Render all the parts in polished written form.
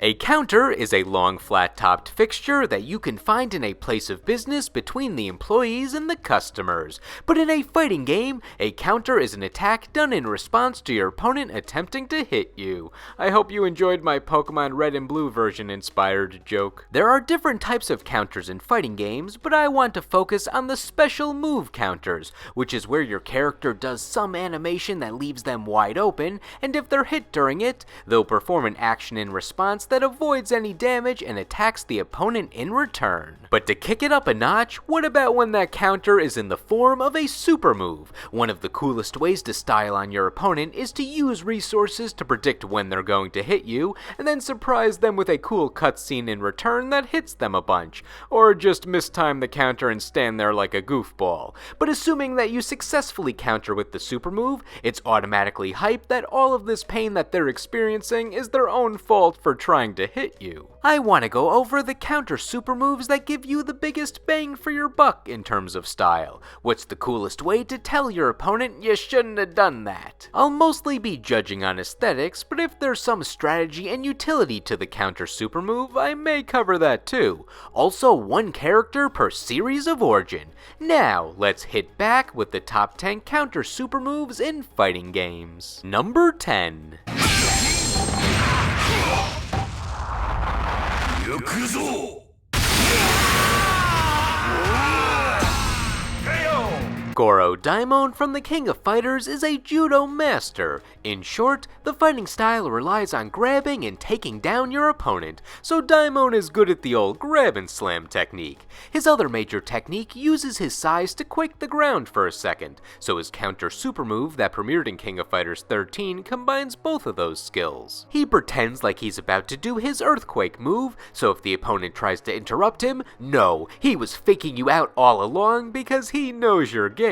A counter is a long flat-topped fixture that you can find in a place of business between the employees and the customers. But in a fighting game, a counter is an attack done in response to your opponent attempting to hit you. I hope you enjoyed my Pokemon Red and Blue version inspired joke. There are different types of counters in fighting games, but I want to focus on the special move counters, which is where your character does some animation that leaves them wide open, and if they're hit during it, they'll perform an action in response that avoids any damage and attacks the opponent in return. But to kick it up a notch, what about when that counter is in the form of a super move? One of the coolest ways to style on your opponent is to use resources to predict when they're going to hit you, and then surprise them with a cool cutscene in return that hits them a bunch, or just mistime the counter and stand there like a goofball. But assuming that you successfully counter with the super move, it's automatically hyped that all of this pain that they're experiencing is their own fault for trying to hit you. I want to go over the counter super moves that give you the biggest bang for your buck in terms of style. What's the coolest way to tell your opponent you shouldn't have done that? I'll mostly be judging on aesthetics, but if there's some strategy and utility to the counter super move, I may cover that too. Also, one character per series of origin. Now, let's hit back with the top 10 counter super moves in fighting games. Number 10. Goro Daimon from the King of Fighters is a judo master. In short, the fighting style relies on grabbing and taking down your opponent, so Daimon is good at the old grab and slam technique. His other major technique uses his size to quake the ground for a second, so his counter super move that premiered in King of Fighters 13 combines both of those skills. He pretends like he's about to do his earthquake move, so if the opponent tries to interrupt him, no, he was faking you out all along because he knows your game.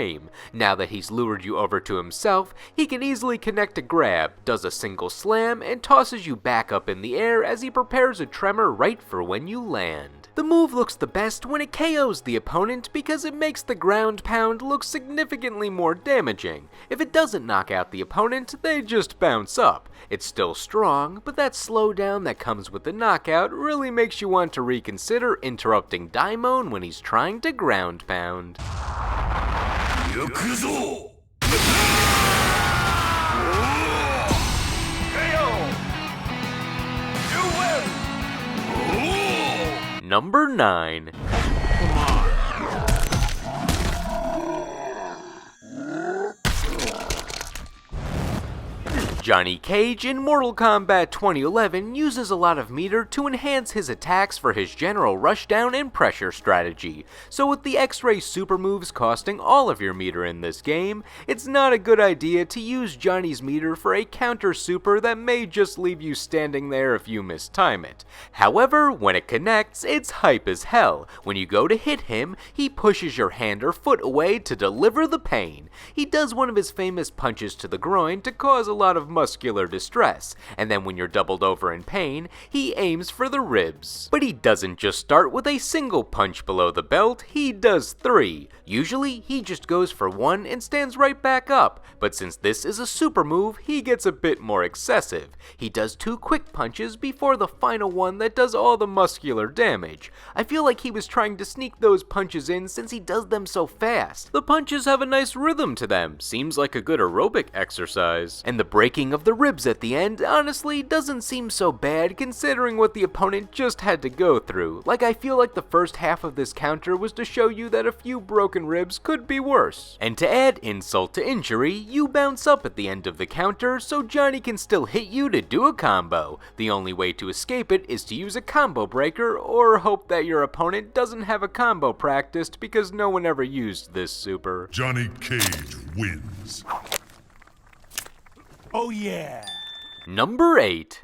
Now that he's lured you over to himself, he can easily connect a grab, does a single slam, and tosses you back up in the air as he prepares a tremor right for when you land. The move looks the best when it KOs the opponent because it makes the ground pound look significantly more damaging. If it doesn't knock out the opponent, they just bounce up. It's still strong, but that slowdown that comes with the knockout really makes you want to reconsider interrupting Daimon when he's trying to ground pound. Number 9. Johnny Cage in Mortal Kombat 2011 uses a lot of meter to enhance his attacks for his general rushdown and pressure strategy, so with the X-Ray super moves costing all of your meter in this game, it's not a good idea to use Johnny's meter for a counter super that may just leave you standing there if you mistime it. However, when it connects, it's hype as hell. When you go to hit him, he pushes your hand or foot away to deliver the pain. He does one of his famous punches to the groin to cause a lot of muscular distress, and then when you're doubled over in pain, he aims for the ribs. But he doesn't just start with a single punch below the belt, he does 3. Usually, he just goes for 1 and stands right back up, but since this is a super move, he gets a bit more excessive. He does 2 quick punches before the final one that does all the muscular damage. I feel like he was trying to sneak those punches in since he does them so fast. The punches have a nice rhythm to them, seems like a good aerobic exercise. And the breaking of the ribs at the end honestly doesn't seem so bad considering what the opponent just had to go through. Like, I feel like the first half of this counter was to show you that a few broken ribs could be worse. And to add insult to injury, you bounce up at the end of the counter so Johnny can still hit you to do a combo. The only way to escape it is to use a combo breaker or hope that your opponent doesn't have a combo practiced because no one ever used this super. Johnny Cage wins. Oh yeah! Number 8.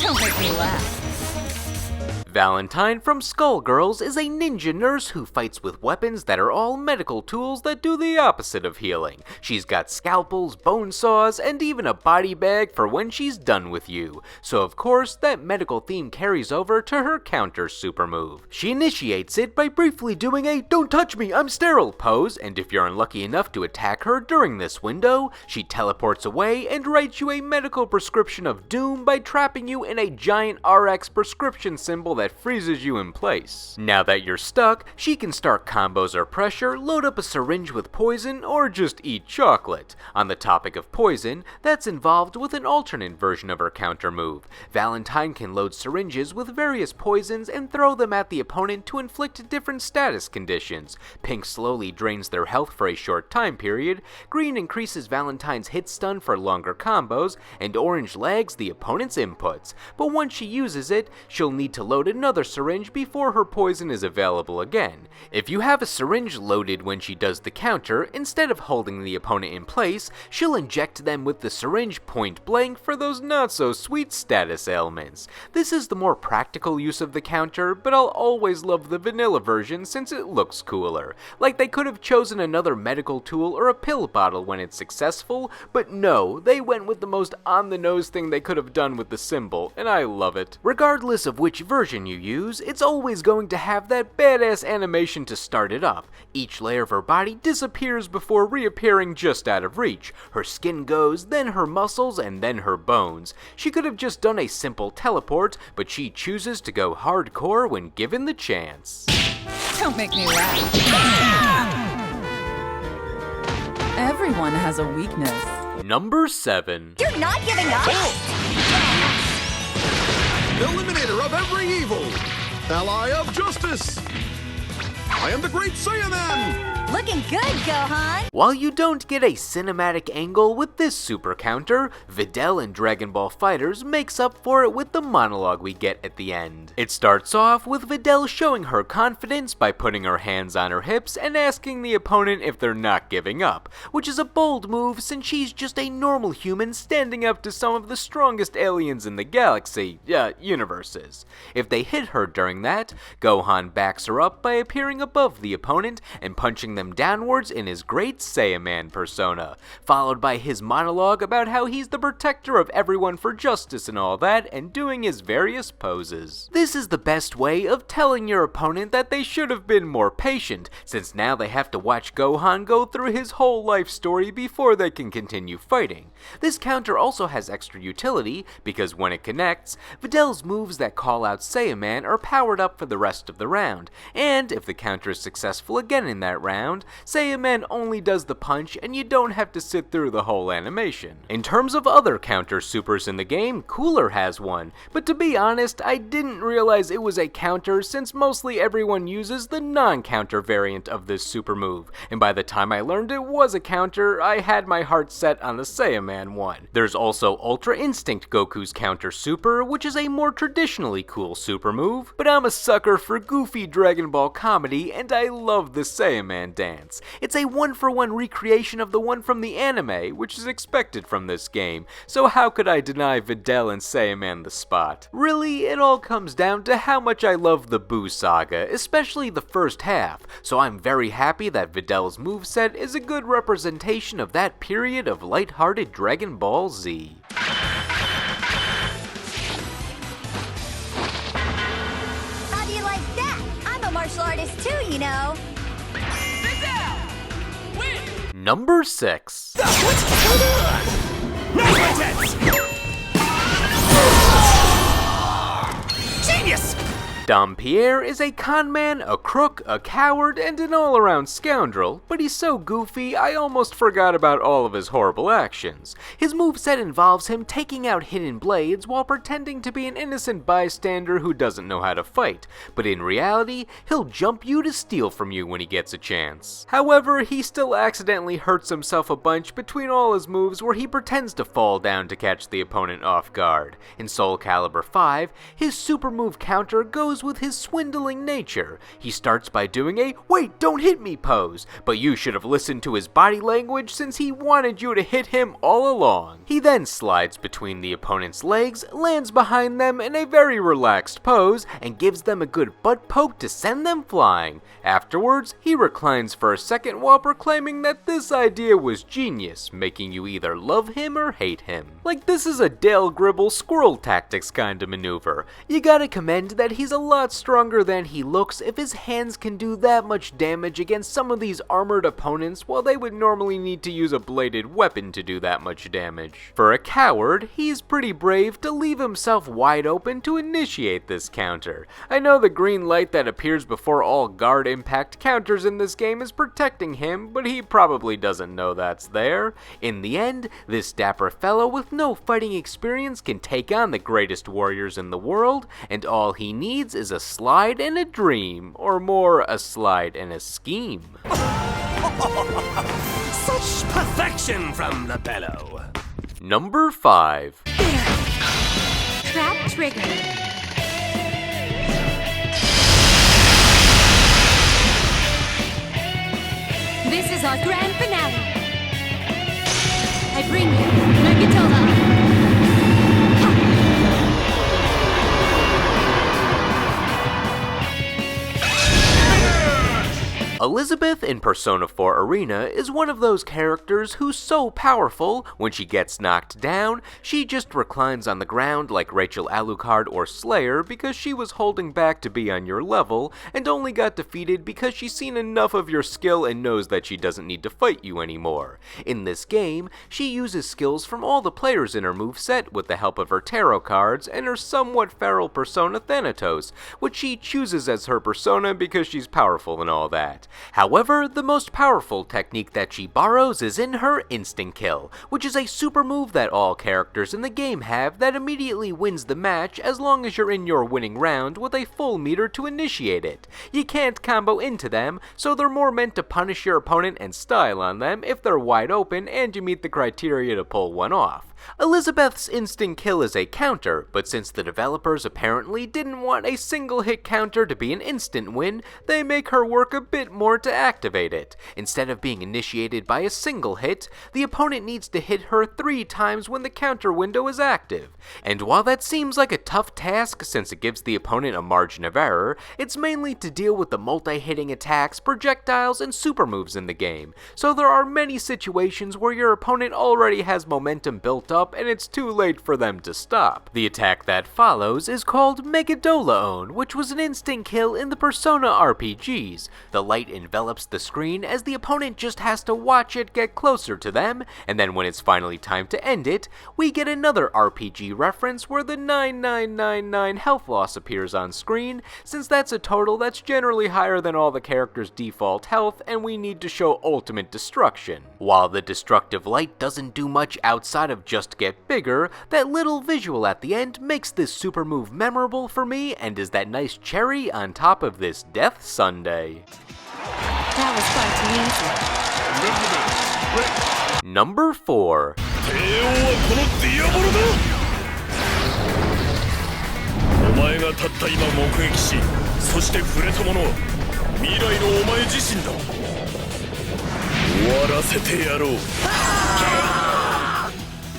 Don't make me laugh. Valentine from Skullgirls is a ninja nurse who fights with weapons that are all medical tools that do the opposite of healing. She's got scalpels, bone saws, and even a body bag for when she's done with you. So of course, that medical theme carries over to her counter super move. She initiates it by briefly doing a "don't touch me, I'm sterile" pose, and if you're unlucky enough to attack her during this window, she teleports away and writes you a medical prescription of doom by trapping you in a giant RX prescription symbol that freezes you in place. Now that you're stuck, she can start combos or pressure, load up a syringe with poison, or just eat chocolate. On the topic of poison, that's involved with an alternate version of her counter move. Valentine can load syringes with various poisons and throw them at the opponent to inflict different status conditions. Pink slowly drains their health for a short time period, green increases Valentine's hit stun for longer combos, and orange lags the opponent's inputs. But once she uses it, she'll need to load another syringe before her poison is available again. If you have a syringe loaded when she does the counter, instead of holding the opponent in place, she'll inject them with the syringe point blank for those not so sweet status ailments. This is the more practical use of the counter, but I'll always love the vanilla version since it looks cooler. Like they could have chosen another medical tool or a pill bottle when it's successful, but no, they went with the most on-the-nose thing they could have done with the symbol, and I love it. Regardless of which version you use, it's always going to have that badass animation to start it up. Each layer of her body disappears before reappearing just out of reach. Her skin goes, then her muscles, and then her bones. She could have just done a simple teleport, but she chooses to go hardcore when given the chance. Don't make me laugh. Everyone has a weakness. Number 7. You're not giving up? Eliminator of every evil, ally of justice. I am the great Saiyaman! Looking good, Gohan! While you don't get a cinematic angle with this super counter, Videl in Dragon Ball FighterZ makes up for it with the monologue we get at the end. It starts off with Videl showing her confidence by putting her hands on her hips and asking the opponent if they're not giving up, which is a bold move since she's just a normal human standing up to some of the strongest aliens in the galaxy, universes. If they hit her during that, Gohan backs her up by appearing above the opponent and punching them downwards in his great Saiyaman persona, followed by his monologue about how he's the protector of everyone for justice and all that, and doing his various poses. This is the best way of telling your opponent that they should have been more patient, since now they have to watch Gohan go through his whole life story before they can continue fighting. This counter also has extra utility, because when it connects, Videl's moves that call out Saiyaman are powered up for the rest of the round, and if the counter is successful again in that round, Saiyaman only does the punch and you don't have to sit through the whole animation. In terms of other counter supers in the game, Cooler has one, but to be honest, I didn't realize it was a counter since mostly everyone uses the non-counter variant of this super move, and by the time I learned it was a counter, I had my heart set on the Saiyaman one. There's also Ultra Instinct Goku's counter super, which is a more traditionally cool super move, but I'm a sucker for goofy Dragon Ball comedy and I love the Saiyaman dance. It's a one-for-one recreation of the one from the anime, which is expected from this game, so how could I deny Videl and Saiyaman the spot? Really, it all comes down to how much I love the Buu saga, especially the first half, so I'm very happy that Videl's moveset is a good representation of that period of lighthearted Dragon Ball Z. How do you like that? I'm a martial artist too, you know. Number 6. Genius! Dampierre is a conman, a crook, a coward, and an all-around scoundrel, but he's so goofy I almost forgot about all of his horrible actions. His moveset involves him taking out hidden blades while pretending to be an innocent bystander who doesn't know how to fight, but in reality, he'll jump you to steal from you when he gets a chance. However, he still accidentally hurts himself a bunch between all his moves where he pretends to fall down to catch the opponent off guard. In Soul Calibur 5, his super move counter goes goes with his swindling nature. He starts by doing a "wait, don't hit me" pose, but you should have listened to his body language since he wanted you to hit him all along. He then slides between the opponent's legs, lands behind them in a very relaxed pose, and gives them a good butt poke to send them flying. Afterwards, he reclines for a second while proclaiming that this idea was genius, making you either love him or hate him. Like this is a Dale Gribble squirrel tactics kind of maneuver. You gotta commend that he's a lot stronger than he looks if his hands can do that much damage against some of these armored opponents while they would normally need to use a bladed weapon to do that much damage. For a coward, he's pretty brave to leave himself wide open to initiate this counter. I know the green light that appears before all guard impact counters in this game is protecting him, but he probably doesn't know that's there. In the end, this dapper fellow with no fighting experience can take on the greatest warriors in the world, and all he needs is a slide and a dream, or more, a slide and a scheme. Such perfection from the bellow. Number 5. Trap triggered. This is our grand finale. I bring you Mercatola. Elizabeth in Persona 4 Arena is one of those characters who's so powerful, when she gets knocked down, she just reclines on the ground like Rachel Alucard or Slayer because she was holding back to be on your level, and only got defeated because she's seen enough of your skill and knows that she doesn't need to fight you anymore. In this game, she uses skills from all the players in her moveset with the help of her tarot cards and her somewhat feral persona Thanatos, which she chooses as her persona because she's powerful and all that. However, the most powerful technique that she borrows is in her Instant Kill, which is a super move that all characters in the game have that immediately wins the match as long as you're in your winning round with a full meter to initiate it. You can't combo into them, so they're more meant to punish your opponent and style on them if they're wide open and you meet the criteria to pull one off. Elizabeth's Instant Kill is a counter, but since the developers apparently didn't want a single hit counter to be an instant win, they make her work a bit more to activate it. Instead of being initiated by a single hit, the opponent needs to hit her 3 times when the counter window is active. And while that seems like a tough task since it gives the opponent a margin of error, it's mainly to deal with the multi-hitting attacks, projectiles, and super moves in the game. So there are many situations where your opponent already has momentum built up and it's too late for them to stop. The attack that follows is called Megadolaon, which was an instant kill in the Persona RPGs. The light envelops the screen as the opponent just has to watch it get closer to them, and then when it's finally time to end it, we get another RPG reference where the 9999 health loss appears on screen, since that's a total that's generally higher than all the characters' default health and we need to show ultimate destruction. While the destructive light doesn't do much outside of just get bigger, that little visual at the end makes this super move memorable for me and is that nice cherry on top of this death sundae. That was far too easy. Number 4. お前がたった今目撃し、そして触れたものは未来のお前自身だ。終わらせてやろう。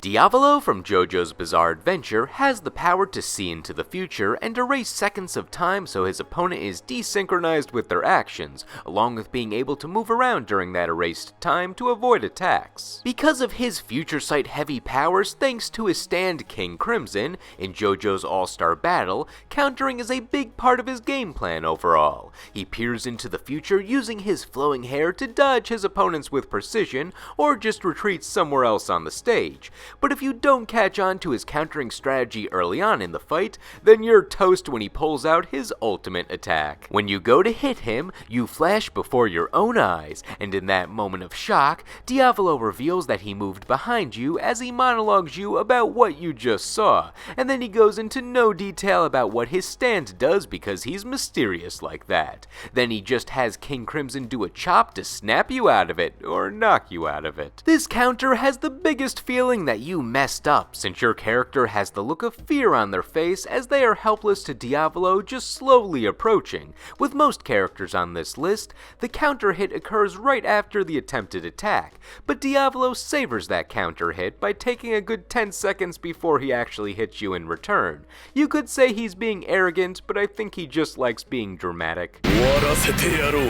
Diavolo from JoJo's Bizarre Adventure has the power to see into the future and erase seconds of time so his opponent is desynchronized with their actions, along with being able to move around during that erased time to avoid attacks. Because of his future sight heavy powers thanks to his stand King Crimson in JoJo's All-Star Battle, countering is a big part of his game plan overall. He peers into the future using his flowing hair to dodge his opponents with precision or just retreats somewhere else on the stage. But if you don't catch on to his countering strategy early on in the fight, then you're toast when he pulls out his ultimate attack. When you go to hit him, you flash before your own eyes, and in that moment of shock, Diavolo reveals that he moved behind you as he monologues you about what you just saw, and then he goes into no detail about what his stand does because he's mysterious like that. Then he just has King Crimson do a chop to snap you out of it, or knock you out of it. This counter has the biggest feeling that you messed up, since your character has the look of fear on their face as they are helpless to Diavolo just slowly approaching. With most characters on this list, the counter hit occurs right after the attempted attack, but Diavolo savors that counter hit by taking a good 10 seconds before he actually hits you in return. You could say he's being arrogant, but I think he just likes being dramatic. 終わらせてやろう。こ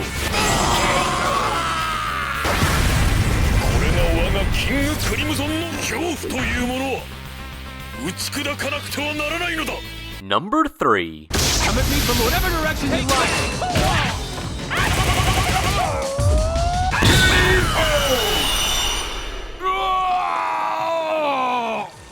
れが我がキングクリムゾンの恐怖というものは打ち砕かなくてはならないのだ。 Number 3. Come at me from whatever direction you like.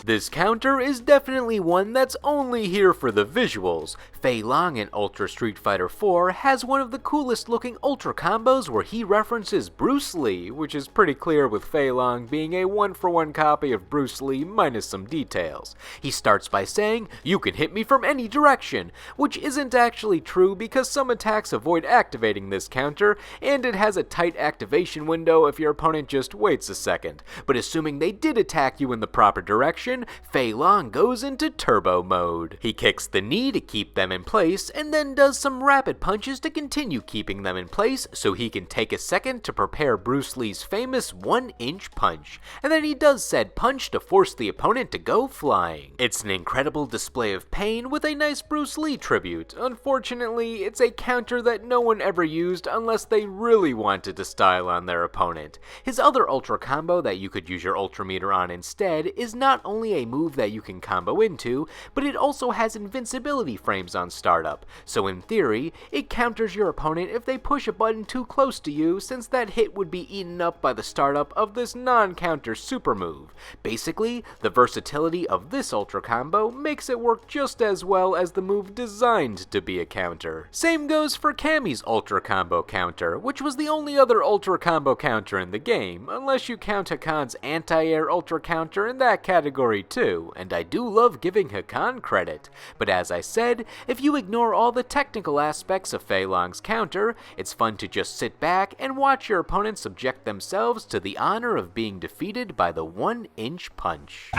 This counter is definitely one that's only here for the visuals. Fei Long in Ultra Street Fighter 4 has one of the coolest looking Ultra combos where he references Bruce Lee, which is pretty clear with Fei Long being a one-for-one copy of Bruce Lee minus some details. He starts by saying, "You can hit me from any direction," which isn't actually true because some attacks avoid activating this counter, and it has a tight activation window if your opponent just waits a second. But assuming they did attack you in the proper direction, Fei Long goes into turbo mode. He kicks the knee to keep them in place, and then does some rapid punches to continue keeping them in place so he can take a second to prepare Bruce Lee's famous 1-inch punch, and then he does said punch to force the opponent to go flying. It's an incredible display of pain with a nice Bruce Lee tribute. Unfortunately, it's a counter that no one ever used unless they really wanted to style on their opponent. His other Ultra combo that you could use your Ultra meter on instead is not only a move that you can combo into, but it also has invincibility frames on startup, so in theory, it counters your opponent if they push a button too close to you, since that hit would be eaten up by the startup of this non-counter super move. Basically, the versatility of this Ultra combo makes it work just as well as the move designed to be a counter. Same goes for Cammy's Ultra combo counter, which was the only other Ultra combo counter in the game, unless you count Hakan's anti-air Ultra counter in that category too, and I do love giving Hakan credit. But as I said, if you ignore all the technical aspects of Fei Long's counter, it's fun to just sit back and watch your opponent subject themselves to the honor of being defeated by the 1-inch punch.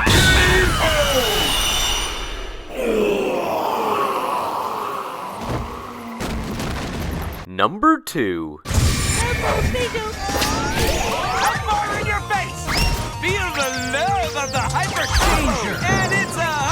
Number 2. More in your face! Feel the love of the hyper combo! And it's a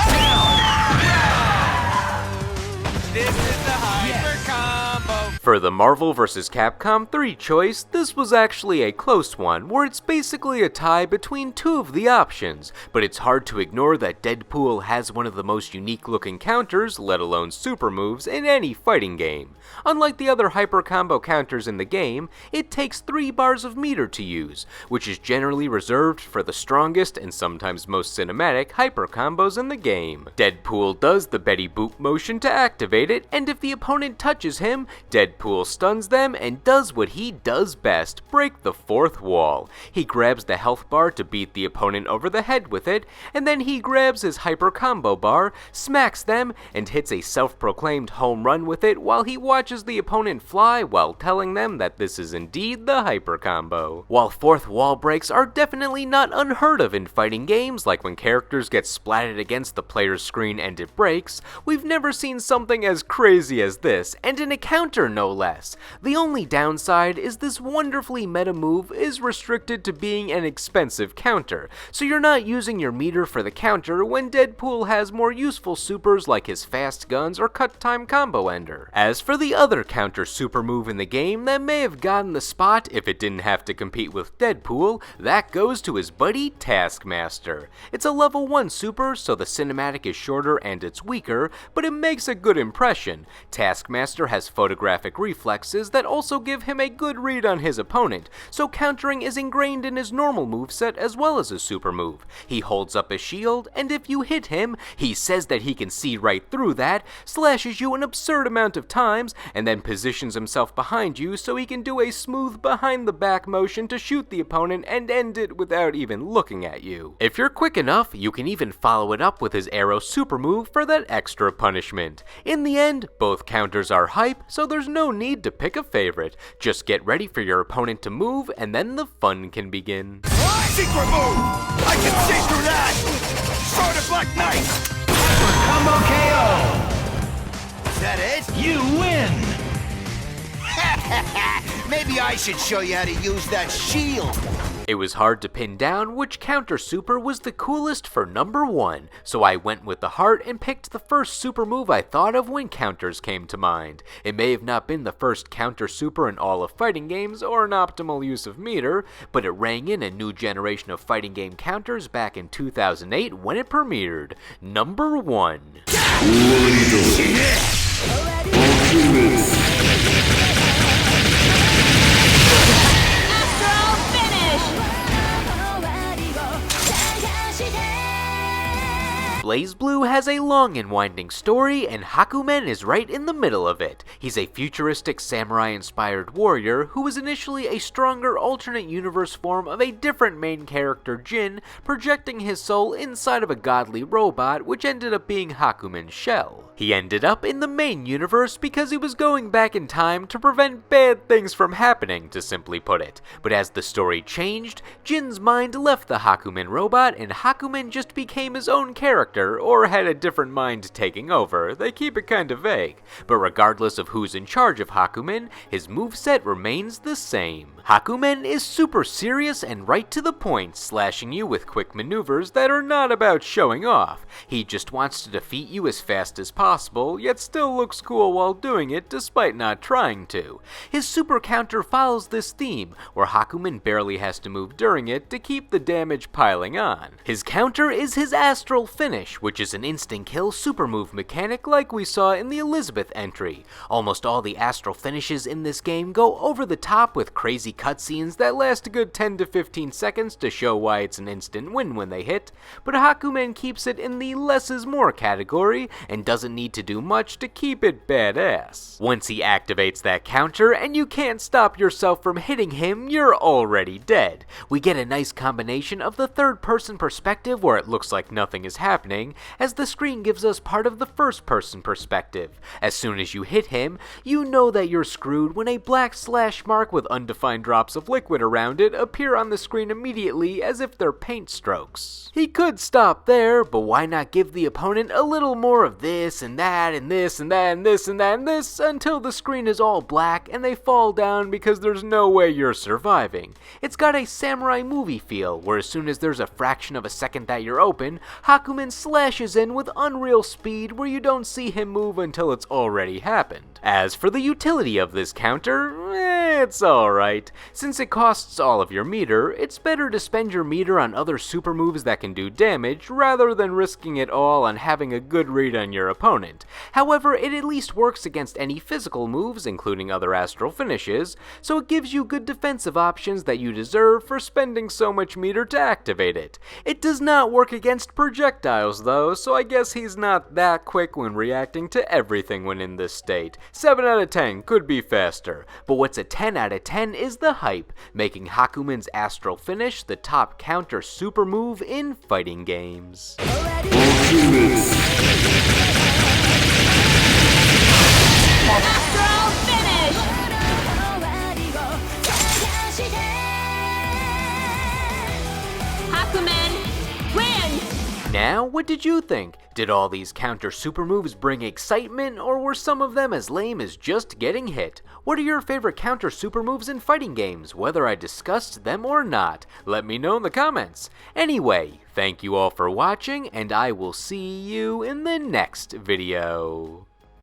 This is the hyper combo! For the Marvel vs. Capcom 3 choice, this was actually a close one, where it's basically a tie between two of the options, but it's hard to ignore that Deadpool has one of the most unique looking counters, let alone super moves, in any fighting game. Unlike the other hyper combo counters in the game, it takes 3 bars of meter to use, which is generally reserved for the strongest and sometimes most cinematic hyper combos in the game. Deadpool does the Betty Boop motion to activate it, and if the opponent touches him, Deadpool stuns them and does what he does best, break the 4th wall. He grabs the health bar to beat the opponent over the head with it, and then he grabs his hyper combo bar, smacks them, and hits a self-proclaimed home run with it while he watches the opponent fly while telling them that this is indeed the hyper combo. While 4th wall breaks are definitely not unheard of in fighting games, like when characters get splatted against the player's screen and it breaks, we've never seen something as crazy as this, and in a counter no less. The only downside is this wonderfully meta move is restricted to being an expensive counter, so you're not using your meter for the counter when Deadpool has more useful supers like his fast guns or cut time combo ender. As for the other counter super move in the game that may have gotten the spot if it didn't have to compete with Deadpool, that goes to his buddy Taskmaster. It's a level 1 super, so the cinematic is shorter and it's weaker, but it makes a good impression. Taskmaster has photographic reflexes that also give him a good read on his opponent, so countering is ingrained in his normal moveset as well as his super move. He holds up a shield, and if you hit him, he says that he can see right through that, slashes you an absurd amount of times, and then positions himself behind you so he can do a smooth behind the back motion to shoot the opponent and end it without even looking at you. If you're quick enough, you can even follow it up with his arrow super move for that extra punishment. In the the end, both counters are hype, so there's no need to pick a favorite. Just get ready for your opponent to move, and then the fun can begin. Secret move! I can see through that! Sword of Black Knight! Combo KO! Is that it? You win! Maybe I should show you how to use that shield. It was hard to pin down which counter super was the coolest for number 1, so I went with the heart and picked the first super move I thought of when counters came to mind. It may have not been the first counter super in all of fighting games or an optimal use of meter, but it rang in a new generation of fighting game counters back in 2008 when it premiered. Number 1. BlazBlue has a long and winding story, and Hakumen is right in the middle of it. He's a futuristic samurai-inspired warrior who was initially a stronger alternate universe form of a different main character, Jin, projecting his soul inside of a godly robot, which ended up being Hakumen's shell. He ended up in the main universe because he was going back in time to prevent bad things from happening, to simply put it. But as the story changed, Jin's mind left the Hakumen robot, and Hakumen just became his own character, or had a different mind taking over. They keep it kinda vague. But regardless of who's in charge of Hakumen, his moveset remains the same. Hakumen is super serious and right to the point, slashing you with quick maneuvers that are not about showing off. He just wants to defeat you as fast as possible, yet still looks cool while doing it despite not trying to. His super counter follows this theme, where Hakumen barely has to move during it to keep the damage piling on. His counter is his astral finish, which is an instant kill super move mechanic like we saw in the Elizabeth entry. Almost all the astral finishes in this game go over the top with crazy cutscenes that last a good 10 to 15 seconds to show why it's an instant win when they hit, but Hakumen keeps it in the less is more category and doesn't need to do much to keep it badass. Once he activates that counter and you can't stop yourself from hitting him, you're already dead. We get a nice combination of the third person perspective where it looks like nothing is happening, as the screen gives us part of the first person perspective. As soon as you hit him, you know that you're screwed when a black slash mark with undefined drops of liquid around it appear on the screen immediately as if they're paint strokes. He could stop there, but why not give the opponent a little more of this and that and this and that and this and that and this until the screen is all black and they fall down because there's no way you're surviving. It's got a samurai movie feel, where as soon as there's a fraction of a second that you're open, Hakumen slashes in with unreal speed where you don't see him move until it's already happened. As for the utility of this counter, it's alright. Since it costs all of your meter, it's better to spend your meter on other super moves that can do damage rather than risking it all on having a good read on your opponent. However, it at least works against any physical moves, including other astral finishes, so it gives you good defensive options that you deserve for spending so much meter to activate it. It does not work against projectiles though, so I guess he's not that quick when reacting to everything when in this state. 7 out of 10 could be faster, but what's a 10 out of 10 is the hype, making Hakumen's astral finish the top counter super move in fighting games. Astral finish! Hakumen wins! Now, what did you think? Did all these counter super moves bring excitement, or were some of them as lame as just getting hit? What are your favorite counter super moves in fighting games, whether I discussed them or not? Let me know in the comments. Anyway, thank you all for watching, and I will see you in the next video.